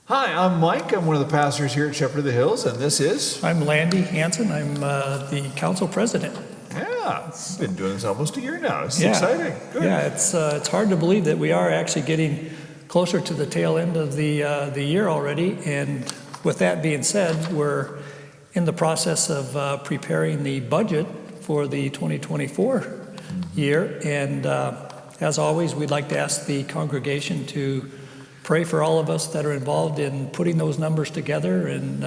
Hi, I'm Mike. I'm one of the pastors here at Shepherd of the Hills, and this is... I'm Landy Hansen. I'm the council president. Yeah, I've been doing this almost a year now. It's Yeah. exciting. Good. Yeah, it's hard to believe that we are actually getting closer to the tail end of the year already. And with that being said, we're in the process of preparing the budget for the 2024 year. And as always, we'd like to ask the congregation to pray for all of us that are involved in putting those numbers together, and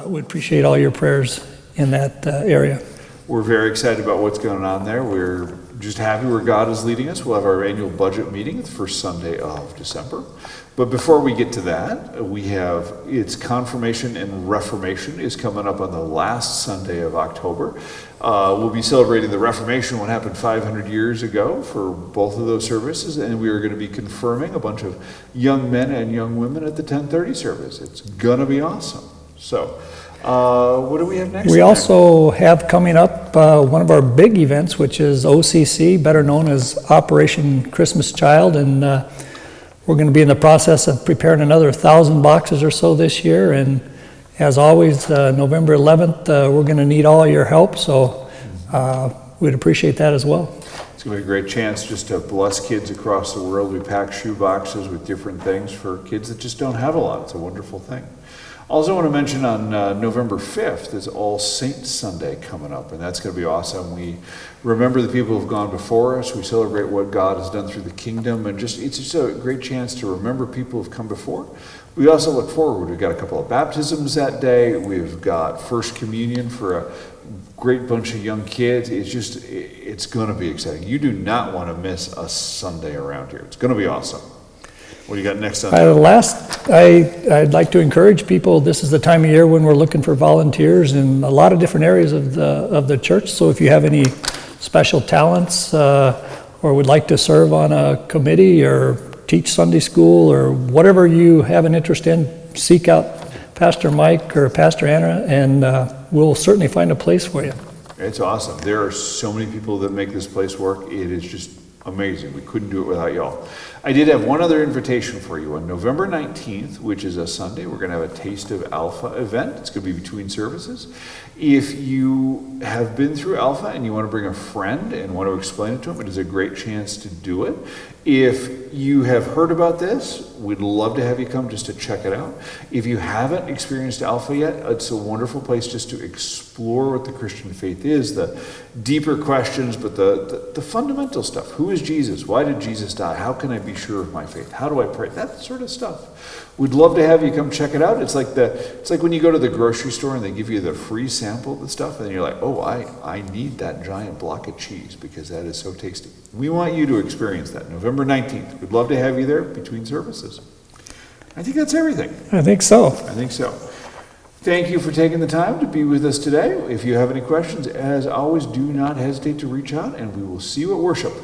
would appreciate all your prayers in that area. We're very excited about what's going on there. We're just happy where God is leading us. We'll have our annual budget meeting the first Sunday of December. But before we get to that, it's Confirmation and Reformation is coming up on the last Sunday of October. We'll be celebrating the Reformation, what happened 500 years ago, for both of those services, and we are going to be confirming a bunch of young men and young women at the 10:30 service. It's going to be awesome. So, what do we have next? We also have coming up one of our big events, which is OCC, better known as Operation Christmas Child, and we're going to be in the process of preparing another 1,000 boxes or so this year. And as always, November 11th, we're going to need all your help, so we'd appreciate that as well. It's going to be a great chance just to bless kids across the world. We pack shoe boxes with different things for kids that just don't have a lot. It's a wonderful thing. Also want to mention on November 5th is All Saints Sunday coming up, and that's going to be awesome. We remember the people who have gone before us. We celebrate what God has done through the kingdom, and it's just a great chance to remember people who have come before. We also look forward. We've got a couple of baptisms that day. We've got First Communion for a great bunch of young kids. It's going to be exciting. You do not want to miss a Sunday around here. It's going to be awesome. What do you got next on? I'd like to encourage people. This is the time of year when we're looking for volunteers in a lot of different areas of the church. So if you have any special talents or would like to serve on a committee or teach Sunday school or whatever you have an interest in, seek out Pastor Mike or Pastor Anna, and we'll certainly find a place for you. It's awesome. There are so many people that make this place work. It is just amazing. We couldn't do it without y'all. I did have one other invitation for you. On November 19th, which is a Sunday, we're going to have a Taste of Alpha event. It's going to be between services. If you have been through Alpha and you want to bring a friend and want to explain it to them, it is a great chance to do it. If you have heard about this, we'd love to have you come just to check it out. If you haven't experienced Alpha yet, it's a wonderful place just to explore what the Christian faith is, the deeper questions, but the fundamental stuff. Who is Jesus? Why did Jesus die? How can I be sure of my faith? How do I pray? That sort of stuff. We'd love to have you come check it out. It's like when you go to the grocery store and they give you the free sample of the stuff, and then you're like, oh, I need that giant block of cheese because that is so tasty. We want you to experience that. November 19th. We'd love to have you there between services. I think that's everything. I think so. Thank you for taking the time to be with us today. If you have any questions, as always, do not hesitate to reach out, and we will see you at worship.